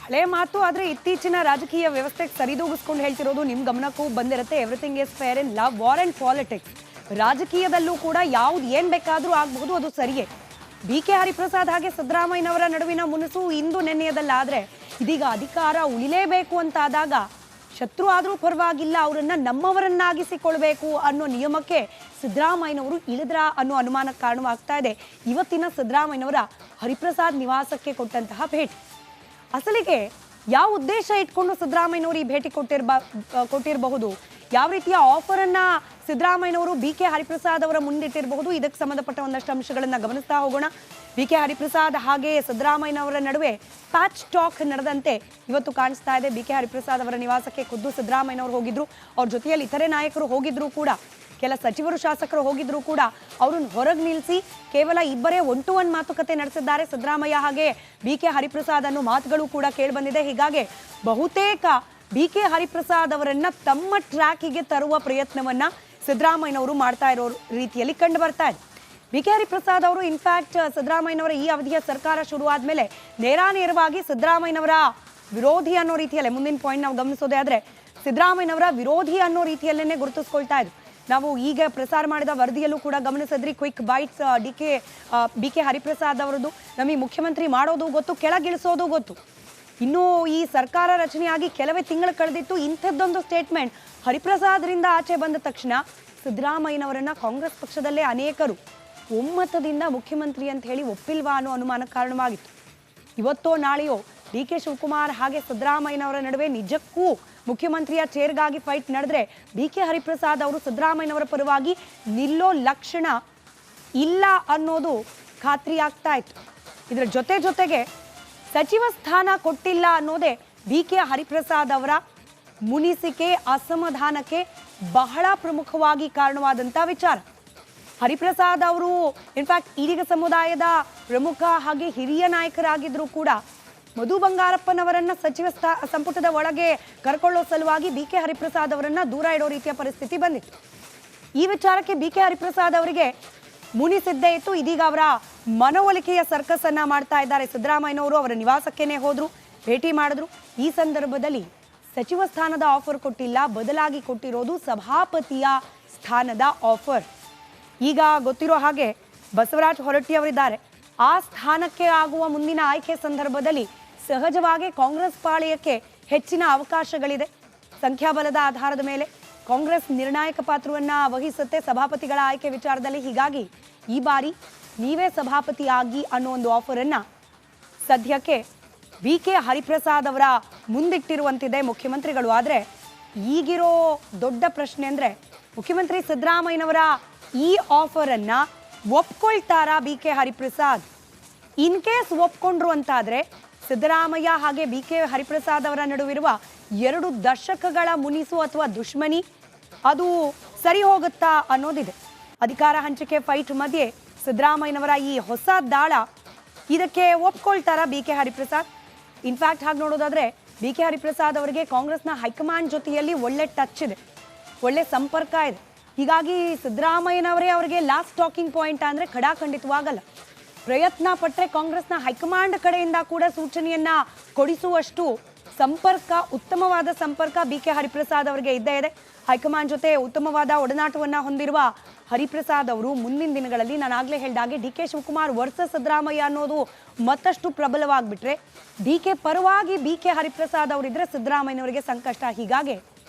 ಹಳೆ ಮಾತು ಆದ್ರೆ ಇತ್ತೀಚಿನ ರಾಜಕೀಯ ವ್ಯವಸ್ಥೆಗೆ ಸರಿದೂಗಿಸ್ಕೊಂಡು ಹೇಳ್ತಿರೋದು ನಿಮ್ಮ ಗಮನಕ್ಕೂ ಬಂದಿರುತ್ತೆ. Everything is fair in love, war and politics. ರಾಜಕೀಯದಲ್ಲೂ ಕೂಡ ಯಾವ್ದು ಏನ್ ಬೇಕಾದ್ರೂ ಆಗಬಹುದು, ಅದು ಸರಿಯೇ. BK ಹರಿಪ್ರಸಾದ್ ಹಾಗೆ ಸಿದ್ದರಾಮಯ್ಯನವರ ನಡುವಿನ ಮುನಿಸು ಇಂದು ನೆನ್ನೆಯದಲ್ಲಾದ್ರೆ ಇದೀಗ ಅಧಿಕಾರ ಉಳಿಲೇಬೇಕು ಅಂತಾದಾಗ ಶತ್ರು ಆದ್ರೂ ಪರವಾಗಿಲ್ಲ, ಅವರನ್ನ ನಮ್ಮವರನ್ನಾಗಿಸಿಕೊಳ್ಬೇಕು ಅನ್ನೋ ನಿಯಮಕ್ಕೆ ಸಿದ್ದರಾಮಯ್ಯನವರು ಇಳಿದ್ರ ಅನ್ನೋ ಅನುಮಾನಕ್ಕೆ ಕಾರಣವಾಗ್ತಾ ಇದೆ ಇವತ್ತಿನ ಸಿದ್ದರಾಮಯ್ಯನವರ ಹರಿಪ್ರಸಾದ್ ನಿವಾಸಕ್ಕೆ ಕೊಟ್ಟಂತಹ ಭೇಟಿ. ಅಸಲಿಗೆ ಯಾವ ಉದ್ದೇಶ ಇಟ್ಕೊಂಡು ಸಿದ್ದರಾಮಯ್ಯನವರು ಈ ಭೇಟಿ ಕೊಟ್ಟಿರಬಹುದು, ಯಾವ ರೀತಿಯ ಆಫರ್ ಅನ್ನ ಸಿದ್ದರಾಮಯ್ಯನವರು BK ಹರಿಪ್ರಸಾದ್ ಅವರ ಮುಂದಿಟ್ಟಿರಬಹುದು, ಇದಕ್ಕೆ ಸಂಬಂಧಪಟ್ಟ ಒಂದಷ್ಟು ಅಂಶಗಳನ್ನ ಗಮನಿಸ್ತಾ ಹೋಗೋಣ. BK ಹರಿಪ್ರಸಾದ್ ಹಾಗೆ ಸಿದ್ದರಾಮಯ್ಯನವರ ನಡುವೆ ಪ್ಯಾಚ್ ಟಾಕ್ ನಡೆದಂತೆ ಇವತ್ತು ಕಾಣಿಸ್ತಾ ಇದೆ. BK ಹರಿಪ್ರಸಾದ್ ಅವರ ನಿವಾಸಕ್ಕೆ ಖುದ್ದು ಸಿದ್ದರಾಮಯ್ಯನವರು ಹೋಗಿದ್ರು, ಅವ್ರ ಜೊತೆಯಲ್ಲಿ ಇತರೆ ನಾಯಕರು ಹೋಗಿದ್ರು ಕೂಡ, ಕೆಲ ಸಚಿವರು ಶಾಸಕರು ಹೋಗಿದ್ರು ಕೂಡ ಅವ್ರನ್ನ ಹೊರಗೆ ನಿಲ್ಲಿಸಿ ಕೇವಲ ಇಬ್ಬರೇ ಒನ್ ಟು ಒನ್ ಮಾತುಕತೆ ನಡೆಸಿದ್ದಾರೆ ಸಿದ್ದರಾಮಯ್ಯ ಹಾಗೆ BK ಹರಿಪ್ರಸಾದ್ ಅನ್ನೋ ಮಾತುಗಳು ಕೂಡ ಕೇಳಿಬಂದಿದೆ. ಹೀಗಾಗಿ ಬಹುತೇಕ BK ಹರಿಪ್ರಸಾದ್ ಅವರನ್ನ ತಮ್ಮ ಟ್ರ್ಯಾಕಿಗೆ ತರುವ ಪ್ರಯತ್ನವನ್ನ ಸಿದ್ದರಾಮಯ್ಯನವರು ಮಾಡ್ತಾ ಇರೋ ರೀತಿಯಲ್ಲಿ ಕಂಡು ಬರ್ತಾ ಇದೆ. BK ಹರಿಪ್ರಸಾದ್ ಅವರು ಇನ್ಫ್ಯಾಕ್ಟ್ ಸಿದ್ದರಾಮಯ್ಯನವರ ಈ ಅವಧಿಯ ಸರ್ಕಾರ ಶುರುವಾದ್ಮೇಲೆ ನೇರವಾಗಿ ಸಿದ್ದರಾಮಯ್ಯನವರ ವಿರೋಧಿ ಅನ್ನೋ ರೀತಿಯಲ್ಲೇ, ಮುಂದಿನ ಪಾಯಿಂಟ್ ನಾವು ಗಮನಿಸೋದೇ ಆದ್ರೆ ಸಿದ್ದರಾಮಯ್ಯನವರ ವಿರೋಧಿ ಅನ್ನೋ ರೀತಿಯಲ್ಲೇನೆ ಗುರುತಿಸ್ಕೊಳ್ತಾ ಇದ್ರು. ನಾವು ಈಗ ಪ್ರಸಾರ ಮಾಡಿದ ವರದಿಯಲ್ಲೂ ಕೂಡ ಗಮನಿಸಿದ್ರಿ, ಕ್ವಿಕ್ ಬೈಟ್ಸ್ BK ಹರಿಪ್ರಸಾದ್ ಅವರದ್ದು ನಮಗೆ ಮುಖ್ಯಮಂತ್ರಿ ಮಾಡೋದು ಗೊತ್ತು, ಕೆಳಗಿಳಿಸೋದು ಗೊತ್ತು. ಇನ್ನು ಈ ಸರ್ಕಾರ ರಚನೆಯಾಗಿ ಕೆಲವೇ ತಿಂಗಳು ಕಳೆದಿತ್ತು. ಇಂಥದ್ದೊಂದು ಸ್ಟೇಟ್ಮೆಂಟ್ ಹರಿಪ್ರಸಾದ್ರಿಂದ ಆಚೆ ಬಂದ ತಕ್ಷಣ ಸಿದ್ದರಾಮಯ್ಯನವರನ್ನ ಕಾಂಗ್ರೆಸ್ ಪಕ್ಷದಲ್ಲೇ ಅನೇಕರು ಒಮ್ಮತದಿಂದ ಮುಖ್ಯಮಂತ್ರಿ ಅಂತ ಹೇಳಿ ಒಪ್ಪಿಲ್ವಾ ಅನ್ನೋ ಅನುಮಾನಕ್ಕೆ ಕಾರಣವಾಗಿತ್ತು. ಇವತ್ತೋ ನಾಳೆಯೋ DK ಶಿವಕುಮಾರ್ ಹಾಗೆ ಸಿದ್ದರಾಮಯ್ಯನವರ ನಡುವೆ ನಿಜಕ್ಕೂ ಮುಖ್ಯಮಂತ್ರಿಯ ಚೇರ್ಗಾಗಿ ಫೈಟ್ ನಡೆದ್ರೆ BK ಹರಿಪ್ರಸಾದ್ ಅವರು ಸಿದ್ದರಾಮಯ್ಯನವರ ಪರವಾಗಿ ನಿಲ್ಲೋ ಲಕ್ಷಣ ಇಲ್ಲ ಅನ್ನೋದು ಖಾತ್ರಿ ಆಗ್ತಾ ಇತ್ತು. ಇದರ ಜೊತೆಗೆ ಸಚಿವ ಸ್ಥಾನ ಕೊಟ್ಟಿಲ್ಲ ಅನ್ನೋದೇ BK ಹರಿಪ್ರಸಾದ್ ಅವರ ಮುನಿಸಿಕೆ, ಅಸಮಾಧಾನಕ್ಕೆ ಬಹಳ ಪ್ರಮುಖವಾಗಿ ಕಾರಣವಾದಂಥ ವಿಚಾರ. ಹರಿಪ್ರಸಾದ್ ಅವರು ಇನ್ಫ್ಯಾಕ್ಟ್ ಈಡಿಗ ಸಮುದಾಯದ ಪ್ರಮುಖ ಹಾಗೆ ಹಿರಿಯ ನಾಯಕರಾಗಿದ್ರು ಕೂಡ ಮಧು ಬಂಗಾರಪ್ಪನವರನ್ನ ಸಚಿವ ಸಂಪುಟದ ಒಳಗೆ ಕರ್ಕೊಳ್ಳೋ ಸಲುವಾಗಿ BK ಹರಿಪ್ರಸಾದ್ ಅವರನ್ನ ದೂರ ಇಡೋ ರೀತಿಯ ಪರಿಸ್ಥಿತಿ ಬಂದಿತ್ತು. ಈ ವಿಚಾರಕ್ಕೆ BK ಹರಿಪ್ರಸಾದ್ ಅವರಿಗೆ ಮುನಿಸಿದ್ದೇ ಇತ್ತು. ಇದೀಗ ಅವರ ಮನವೊಲಿಕೆಯ ಸರ್ಕಸ್ ಅನ್ನ ಮಾಡ್ತಾ ಇದ್ದಾರೆ ಸಿದ್ದರಾಮಯ್ಯನವರು. ಅವರ ನಿವಾಸಕ್ಕೇನೆ ಹೋದ್ರು, ಭೇಟಿ ಮಾಡಿದ್ರು. ಈ ಸಂದರ್ಭದಲ್ಲಿ ಸಚಿವ ಸ್ಥಾನದ ಆಫರ್ ಕೊಟ್ಟಿಲ್ಲ, ಬದಲಾಗಿ ಕೊಟ್ಟಿರೋದು ಸಭಾಪತಿಯ ಸ್ಥಾನದ ಆಫರ್. ಈಗ ಗೊತ್ತಿರೋ ಹಾಗೆ ಬಸವರಾಜ ಹೊರಟ್ಟಿ ಅವರಿದ್ದಾರೆ. ಆ ಸ್ಥಾನಕ್ಕೆ ಆಗುವ ಮುಂದಿನ ಆಯ್ಕೆ ಸಂದರ್ಭದಲ್ಲಿ ಸಹಜವಾಗಿ ಕಾಂಗ್ರೆಸ್ ಪಾಳೆಯಕ್ಕೆ ಹೆಚ್ಚಿನ ಅವಕಾಶಗಳಿದೆ. ಸಂಖ್ಯಾಬಲದ ಆಧಾರದ ಮೇಲೆ ಕಾಂಗ್ರೆಸ್ ನಿರ್ಣಾಯಕ ಪಾತ್ರವನ್ನ ವಹಿಸುತ್ತೆ ಸಭಾಪತಿಗಳ ಆಯ್ಕೆ ವಿಚಾರದಲ್ಲಿ. ಹೀಗಾಗಿ ಈ ಬಾರಿ ನೀವೇ ಸಭಾಪತಿ ಆಗಿ ಅನ್ನೋ ಒಂದು ಆಫರ್ ಅನ್ನ ಸದ್ಯಕ್ಕೆ BK ಹರಿಪ್ರಸಾದ್ ಅವರ ಮುಂದಿಟ್ಟಿರುವಂತಿದೆ ಮುಖ್ಯಮಂತ್ರಿಗಳು. ಆದ್ರೆ ಈಗಿರೋ ದೊಡ್ಡ ಪ್ರಶ್ನೆ ಅಂದ್ರೆ ಮುಖ್ಯಮಂತ್ರಿ ಸಿದ್ದರಾಮಯ್ಯನವರ ಈ ಆಫರ್ ಅನ್ನ ಒಪ್ಕೊಳ್ತಾರಾ BK ಹರಿಪ್ರಸಾದ್? ಇನ್ ಕೇಸ್ ಒಪ್ಕೊಂಡ್ರು ಅಂತಾದ್ರೆ ಸಿದ್ದರಾಮಯ್ಯ ಹಾಗೆ BK ಹರಿಪ್ರಸಾದ್ ಅವರ ನಡುವಿರುವ 2 ದಶಕಗಳ ಮುನಿಸು ಅಥವಾ ದುಶ್ಮನಿ ಅದು ಸರಿ ಹೋಗುತ್ತಾ ಅನ್ನೋದಿದೆ. ಅಧಿಕಾರ ಹಂಚಿಕೆ ಫೈಟ್ ಮಧ್ಯೆ ಸಿದ್ದರಾಮಯ್ಯನವರ ಈ ಹೊಸ ದಾಳ, ಇದಕ್ಕೆ ಒಪ್ಕೊಳ್ತಾರಾ BK ಹರಿಪ್ರಸಾದ್? ಇನ್ಫ್ಯಾಕ್ಟ್ ಹಾಗೆ ನೋಡೋದಾದ್ರೆ BK ಹರಿಪ್ರಸಾದ್ ಅವರಿಗೆ ಕಾಂಗ್ರೆಸ್ನ ಹೈಕಮಾಂಡ್ ಜೊತೆಯಲ್ಲಿ ಒಳ್ಳೆ ಟಚ್ ಇದೆ, ಒಳ್ಳೆ ಸಂಪರ್ಕ ಇದೆ. ಹೀಗಾಗಿ ಸಿದ್ದರಾಮಯ್ಯನವರೇ ಅವರಿಗೆ ಲಾಸ್ಟ್ ಟಾಕಿಂಗ್ ಪಾಯಿಂಟ್ ಅಂದ್ರೆ ಖಡಾಖಂಡಿತವಾಗಲ್ಲ. ಪ್ರಯತ್ನ ಪಟ್ಟರೆ ಕಾಂಗ್ರೆಸ್ನ ಹೈಕಮಾಂಡ್ ಕಡೆಯಿಂದ ಕೂಡ ಸೂಚನೆಯನ್ನ ಕೊಡಿಸುವಷ್ಟು ಸಂಪರ್ಕ, ಉತ್ತಮವಾದ ಸಂಪರ್ಕ BK ಹರಿಪ್ರಸಾದ್ ಅವರಿಗೆ ಇದ್ದೇ ಇದೆ. ಹೈಕಮಾಂಡ್ ಜೊತೆ ಉತ್ತಮವಾದ ಒಡನಾಟವನ್ನ ಹೊಂದಿರುವ ಹರಿಪ್ರಸಾದ್ ಅವರು ಮುಂದಿನ ದಿನಗಳಲ್ಲಿ, ನಾನು ಆಗ್ಲೇ ಹೇಳಿದಾಗೆ DK ಶಿವಕುಮಾರ್ ವರ್ಸಸ್ ಸಿದ್ದರಾಮಯ್ಯ ಅನ್ನೋದು ಮತ್ತಷ್ಟು ಪ್ರಬಲವಾಗಿಬಿಟ್ರೆ DK ಪರವಾಗಿ BK ಹರಿಪ್ರಸಾದ್ ಅವರಿದ್ರೆ ಸಿದ್ದರಾಮಯ್ಯನವರಿಗೆ ಸಂಕಷ್ಟ. ಹೀಗಾಗಿ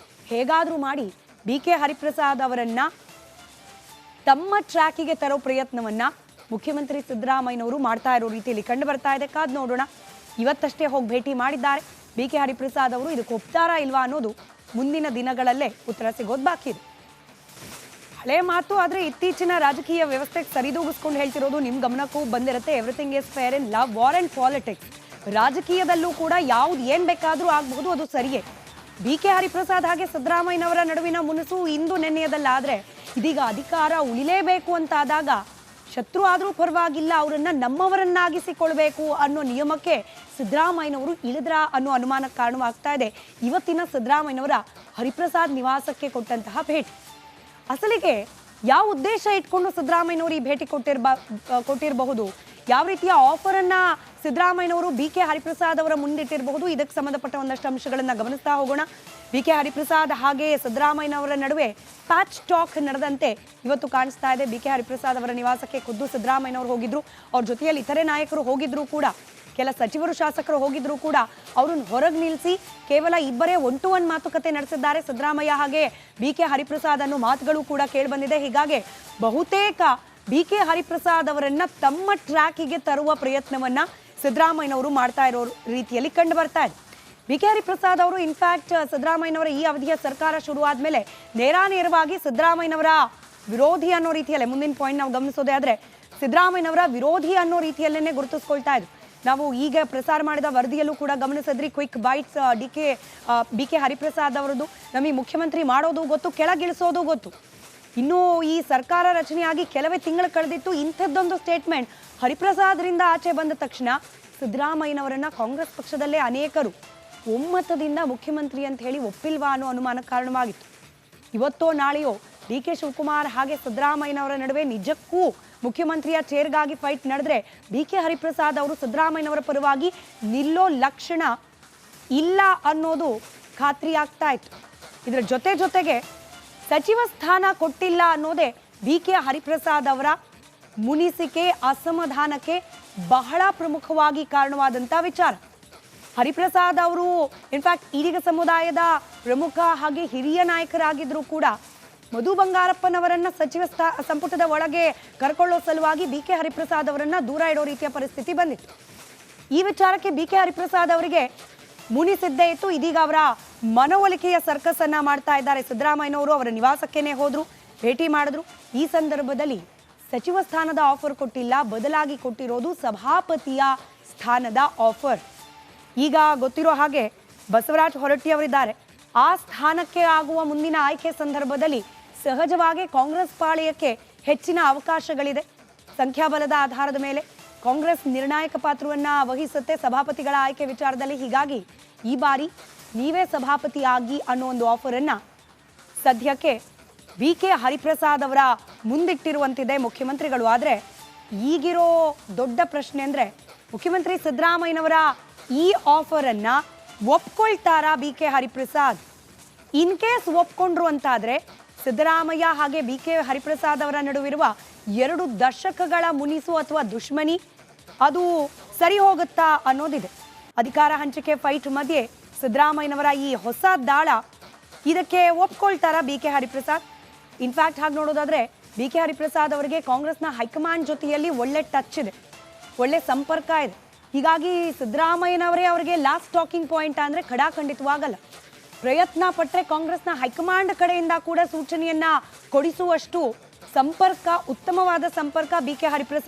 ಹೇಗಾದ್ರೂ ಮಾಡಿ BK ಹರಿಪ್ರಸಾದ್ ಅವರನ್ನ ತಮ್ಮ ಟ್ರ್ಯಾಕಿಗೆ ತರೋ ಪ್ರಯತ್ನವನ್ನ ಮುಖ್ಯಮಂತ್ರಿ ಸಿದ್ದರಾಮಯ್ಯನವರು ಮಾಡ್ತಾ ಇರೋ ರೀತಿಯಲ್ಲಿ ಕಂಡು ಬರ್ತಾ ಇದೆ. ಕಾದ್ ನೋಡೋಣ. ಇವತ್ತಷ್ಟೇ ಹೋಗಿ ಭೇಟಿ ಮಾಡಿದ್ದಾರೆ BK ಹರಿಪ್ರಸಾದ್ ಅವರು. ಇದಕ್ಕೆ ಒಪ್ತಾರಾ ಇಲ್ವಾ ಅನ್ನೋದು ಮುಂದಿನ ದಿನಗಳಲ್ಲೇ ಉತ್ತರ ಸಿಗೋದು ಬಾಕಿ ಇದೆ. ಹಳೆ ಮಾತು ಆದ್ರೆ ಇತ್ತೀಚಿನ ರಾಜಕೀಯ ವ್ಯವಸ್ಥೆಗೆ ಸರಿದೂಗಿಸ್ಕೊಂಡು ಹೇಳ್ತಿರೋದು ನಿಮ್ಮ ಗಮನಕ್ಕೂ ಬಂದಿರುತ್ತೆ. Everything is fair in love, war and politics. ರಾಜಕೀಯದಲ್ಲೂ ಕೂಡ ಯಾವ್ದು ಏನ್ ಬೇಕಾದ್ರೂ ಆಗಬಹುದು, ಅದು ಸರಿಯೇ. BK ಹರಿಪ್ರಸಾದ್ ಹಾಗೆ ಸಿದ್ದರಾಮಯ್ಯನವರ ನಡುವಿನ ಮುನಿಸು ಇಂದು ನೆನ್ನೆಯದಲ್ಲಾದ್ರೆ ಇದೀಗ ಅಧಿಕಾರ ಉಳಿಲೇಬೇಕು ಅಂತಾದಾಗ ಶತ್ರು ಆದ್ರೂ ಪರವಾಗಿಲ್ಲ, ಅವರನ್ನ ನಮ್ಮವರನ್ನಾಗಿಸಿಕೊಳ್ಬೇಕು ಅನ್ನೋ ನಿಯಮಕ್ಕೆ ಸಿದ್ದರಾಮಯ್ಯನವರು ಇಳಿದ್ರ ಅನ್ನೋ ಅನುಮಾನಕ್ಕೆ ಕಾರಣವಾಗ್ತಾ ಇದೆ ಇವತ್ತಿನ ಸಿದ್ದರಾಮಯ್ಯನವರ ಹರಿಪ್ರಸಾದ್ ನಿವಾಸಕ್ಕೆ ಕೊಟ್ಟಂತಹ ಭೇಟಿ. ಅಸಲಿಗೆ ಯಾವ ಉದ್ದೇಶ ಇಟ್ಕೊಂಡು ಸಿದ್ದರಾಮಯ್ಯನವರು ಈ ಭೇಟಿ ಕೊಟ್ಟಿರಬಹುದು, ಯಾವ ರೀತಿಯ ಆಫರ್ ಅನ್ನ ಸಿದ್ದರಾಮಯ್ಯನವರು ಬಿ ಕೆ ಹರಿಪ್ರಸಾದ್ ಅವರ ಮುಂದಿಟ್ಟಿರಬಹುದು, ಇದಕ್ಕೆ ಸಂಬಂಧಪಟ್ಟ ಒಂದಷ್ಟು ಅಂಶಗಳನ್ನ ಗಮನಿಸ್ತಾ ಹೋಗೋಣ. ಬಿ ಕೆ ಹರಿಪ್ರಸಾದ್ ಹಾಗೆ ಸಿದ್ದರಾಮಯ್ಯನವರ ನಡುವೆ ಪ್ಯಾಚ್ ಟಾಕ್ ನಡೆದಂತೆ ಇವತ್ತು ಕಾಣಿಸ್ತಾ ಇದೆ. ಬಿ ಕೆ ಹರಿಪ್ರಸಾದ್ ಅವರ ನಿವಾಸಕ್ಕೆ ಖುದ್ದು ಸಿದ್ದರಾಮಯ್ಯನವರು ಹೋಗಿದ್ರು. ಅವ್ರ ಜೊತೆಯಲ್ಲಿ ಇತರೆ ನಾಯಕರು ಹೋಗಿದ್ರು ಕೂಡ, ಕೆಲ ಸಚಿವರು ಶಾಸಕರು ಹೋಗಿದ್ರು ಕೂಡ ಅವ್ರನ್ನ ಹೊರಗೆ ನಿಲ್ಲಿಸಿ ಕೇವಲ ಇಬ್ಬರೇ 1-to-1 ಮಾತುಕತೆ ನಡೆಸಿದ್ದಾರೆ ಸಿದ್ದರಾಮಯ್ಯ ಹಾಗೆ ಬಿ ಕೆ ಹರಿಪ್ರಸಾದ್ ಅನ್ನೋ ಮಾತುಗಳು ಕೂಡ ಕೇಳಿ ಬಂದಿದೆ. ಹೀಗಾಗಿ ಬಹುತೇಕ ಬಿ ಕೆ ಹರಿಪ್ರಸಾದ್ ಅವರನ್ನ ತಮ್ಮ ಟ್ರ್ಯಾಕಿಗೆ ತರುವ ಪ್ರಯತ್ನವನ್ನ ಸಿದ್ದರಾಮಯ್ಯನವರು ಮಾಡ್ತಾ ಇರೋ ರೀತಿಯಲ್ಲಿ ಕಂಡು ಬರ್ತಾ ಇದೆ. ಬಿ ಕೆ ಹರಿಪ್ರಸಾದ್ ಅವರು ಇನ್ಫ್ಯಾಕ್ಟ್ ಸಿದ್ದರಾಮಯ್ಯನವರ ಈ ಅವಧಿಯ ಸರ್ಕಾರ ಶುರು ಆದ್ಮೇಲೆ ನೇರವಾಗಿ ಸಿದ್ದರಾಮಯ್ಯನವರ ವಿರೋಧಿ ಅನ್ನೋ ರೀತಿಯಲ್ಲೇ, ಮುಂದಿನ ಪಾಯಿಂಟ್ ನಾವು ಗಮನಿಸೋದೇ ಆದ್ರೆ ಸಿದ್ದರಾಮಯ್ಯನವರ ವಿರೋಧಿ ಅನ್ನೋ ರೀತಿಯಲ್ಲೇನೆ ಗುರುತಿಸ್ಕೊಳ್ತಾ ಇದ್ರು. ನಾವು ಈಗ ಪ್ರಸಾರ ಮಾಡಿದ ವರದಿಯಲ್ಲೂ ಕೂಡ ಗಮನಿಸಿದ್ರಿ, quick bites B K Hariprasad ಅವರದ್ದು. ನಮಗೆ ಮುಖ್ಯಮಂತ್ರಿ ಮಾಡೋದು ಗೊತ್ತು, ಕೆಳಗಿಳಿಸೋದು ಗೊತ್ತು. ಇನ್ನು ಈ ಸರ್ಕಾರ ರಚನೆಯಾಗಿ ಕೆಲವೇ ತಿಂಗಳು ಕಳೆದಿತ್ತು. ಇಂಥದ್ದೊಂದು ಸ್ಟೇಟ್ಮೆಂಟ್ ಹರಿಪ್ರಸಾದ್ರಿಂದ ಆಚೆ ಬಂದ ತಕ್ಷಣ ಸಿದ್ದರಾಮಯ್ಯನವರನ್ನ ಕಾಂಗ್ರೆಸ್ ಪಕ್ಷದಲ್ಲೇ ಅನೇಕರು ಒಮ್ಮತದಿಂದ ಮುಖ್ಯಮಂತ್ರಿ ಅಂತ ಹೇಳಿ ಒಪ್ಪಿಲ್ವಾ ಅನ್ನೋ ಅನುಮಾನ ಕಾರಣವಾಗಿತ್ತು. ಇವತ್ತೋ ನಾಳೆಯೋ ಡಿ ಕೆ ಶಿವಕುಮಾರ್ ಹಾಗೆ ಸಿದ್ದರಾಮಯ್ಯನವರ ನಡುವೆ ನಿಜಕ್ಕೂ ಮುಖ್ಯಮಂತ್ರಿಯ ಚೇರ್ಗಾಗಿ ಫೈಟ್ ನಡೆದ್ರೆ ಬಿ ಕೆ ಹರಿಪ್ರಸಾದ್ ಅವರು ಸಿದ್ದರಾಮಯ್ಯನವರ ಪರವಾಗಿ ನಿಲ್ಲೋ ಲಕ್ಷಣ ಇಲ್ಲ ಅನ್ನೋದು ಖಾತ್ರಿ ಆಗ್ತಾ ಇತ್ತು. ಇದರ ಜೊತೆಗೆ ಸಚಿವ ಸ್ಥಾನ ಕೊಟ್ಟಿಲ್ಲ ಅನ್ನೋದೇ ಬಿ ಕೆ ಹರಿಪ್ರಸಾದ್ ಅವರ ಮುನಿಸಿಕೆ, ಅಸಮಾಧಾನಕ್ಕೆ ಬಹಳ ಪ್ರಮುಖವಾಗಿ ಕಾರಣವಾದಂಥ ವಿಚಾರ. ಹರಿಪ್ರಸಾದ್ ಅವರು ಇನ್ಫ್ಯಾಕ್ಟ್ ಈಡಿಗ ಸಮುದಾಯದ ಪ್ರಮುಖ ಹಾಗೆ ಹಿರಿಯ ನಾಯಕರಾಗಿದ್ರು ಕೂಡ ಮಧು ಬಂಗಾರಪ್ಪನವರನ್ನ ಸಚಿವ ಸಂಪುಟದ ಒಳಗೆ ಕರ್ಕೊಳ್ಳೋ ಸಲುವಾಗಿ ಬಿ ಕೆ ಹರಿಪ್ರಸಾದ್ ಅವರನ್ನ ದೂರ ಇಡೋ ರೀತಿಯ ಪರಿಸ್ಥಿತಿ ಬಂದಿತ್ತು. ಈ ವಿಚಾರಕ್ಕೆ ಬಿ ಕೆ ಹರಿಪ್ರಸಾದ್ ಅವರಿಗೆ ಮುನಿಸಿದ್ದೇ ಇತ್ತು. ಇದೀಗ ಅವರ ಮನವೊಲಿಕೆಯ ಸರ್ಕಸ್ ಅನ್ನ ಮಾಡ್ತಾ ಇದ್ದಾರೆ ಸಿದ್ದರಾಮಯ್ಯನವರು. ಅವರ ನಿವಾಸಕ್ಕೇನೆ ಹೋದ್ರು, ಭೇಟಿ ಮಾಡಿದ್ರು. ಈ ಸಂದರ್ಭದಲ್ಲಿ ಸಚಿವ ಸ್ಥಾನದ ಆಫರ್ ಕೊಟ್ಟಿಲ್ಲ, ಬದಲಾಗಿ ಕೊಟ್ಟಿರೋದು ಸಭಾಪತಿಯ ಸ್ಥಾನದ ಆಫರ್. ಈಗ ಗೊತ್ತಿರೋ ಹಾಗೆ ಬಸವರಾಜ ಹೊರಟ್ಟಿ ಅವರಿದ್ದಾರೆ. ಆ ಸ್ಥಾನಕ್ಕೆ ಆಗುವ ಮುಂದಿನ ಆಯ್ಕೆ ಸಂದರ್ಭದಲ್ಲಿ ಸಹಜವಾಗಿ ಕಾಂಗ್ರೆಸ್ ಪಾಳೆಯಕ್ಕೆ ಹೆಚ್ಚಿನ ಅವಕಾಶಗಳಿದೆ. ಸಂಖ್ಯಾಬಲದ ಆಧಾರದ ಮೇಲೆ ಕಾಂಗ್ರೆಸ್ ನಿರ್ಣಾಯಕ ಪಾತ್ರವನ್ನ ವಹಿಸುತ್ತೆ ಸಭಾಪತಿಗಳ ಆಯ್ಕೆ ವಿಚಾರದಲ್ಲಿ. ಹೀಗಾಗಿ ಈ ಬಾರಿ ನೀವೇ ಸಭಾಪತಿ ಆಗಿ ಅನ್ನೋ ಒಂದು ಆಫರ್ ಅನ್ನ ಸದ್ಯಕ್ಕೆ ಬಿ ಕೆ ಹರಿಪ್ರಸಾದ್ ಅವರ ಮುಂದಿಟ್ಟಿರುವಂತಿದೆ ಮುಖ್ಯಮಂತ್ರಿಗಳು. ಆದ್ರೆ ಈಗಿರೋ ದೊಡ್ಡ ಪ್ರಶ್ನೆ ಅಂದ್ರೆ ಮುಖ್ಯಮಂತ್ರಿ ಸಿದ್ದರಾಮಯ್ಯನವರ ಈ ಆಫರ್ ಅನ್ನ ಒಪ್ಕೊಳ್ತಾರಾ B K Hariprasad? In case ಒಪ್ಕೊಂಡ್ರು ಅಂತಾದ್ರೆ ಸಿದ್ದರಾಮಯ್ಯ ಹಾಗೆ ಬಿ ಕೆ ಹರಿಪ್ರಸಾದ್ ಅವರ ನಡುವಿರುವ 2 ದಶಕಗಳ ಮುನಿಸು ಅಥವಾ ದುಶ್ಮನಿ ಅದು ಸರಿ ಹೋಗುತ್ತಾ ಅನ್ನೋದಿದೆ. ಅಧಿಕಾರ ಹಂಚಿಕೆ ಫೈಟ್ ಮಧ್ಯೆ ಸಿದ್ದರಾಮಯ್ಯನವರ ಈ ಹೊಸ ದಾಳ, ಇದಕ್ಕೆ ಒಪ್ಕೊಳ್ತಾರಾ ಬಿ ಕೆ ಹರಿಪ್ರಸಾದ್? ಇನ್ಫ್ಯಾಕ್ಟ್ ಹಾಗೆ ನೋಡೋದಾದ್ರೆ ಬಿ ಕೆ ಹರಿಪ್ರಸಾದ್ ಅವರಿಗೆ ಕಾಂಗ್ರೆಸ್ನ ಹೈಕಮಾಂಡ್ ಜೊತೆಯಲ್ಲಿ ಒಳ್ಳೆ ಟಚ್ ಇದೆ, ಒಳ್ಳೆ ಸಂಪರ್ಕ ಇದೆ. ಹೀಗಾಗಿ ಸಿದ್ದರಾಮಯ್ಯನವರೇ ಅವರಿಗೆ ಲಾಸ್ಟ್ ಟಾಕಿಂಗ್ ಪಾಯಿಂಟ್ ಅಂದ್ರೆ ಖಡಾಖಂಡಿತವಾಗಲ್ಲ. ಪ್ರಯತ್ನ ಪಟ್ಟರೆ ಕಾಂಗ್ರೆಸ್ನ ಹೈಕಮಾಂಡ್ ಕಡೆಯಿಂದ ಕೂಡ ಸೂಚನೆಯನ್ನ ಕೊಡಿಸುವಷ್ಟು ಸಂಪರ್ಕ, ಉತ್ತಮವಾದ ಸಂಪರ್ಕ ಬಿ ಕೆ ಹರಿಪ್ರಸಾದ್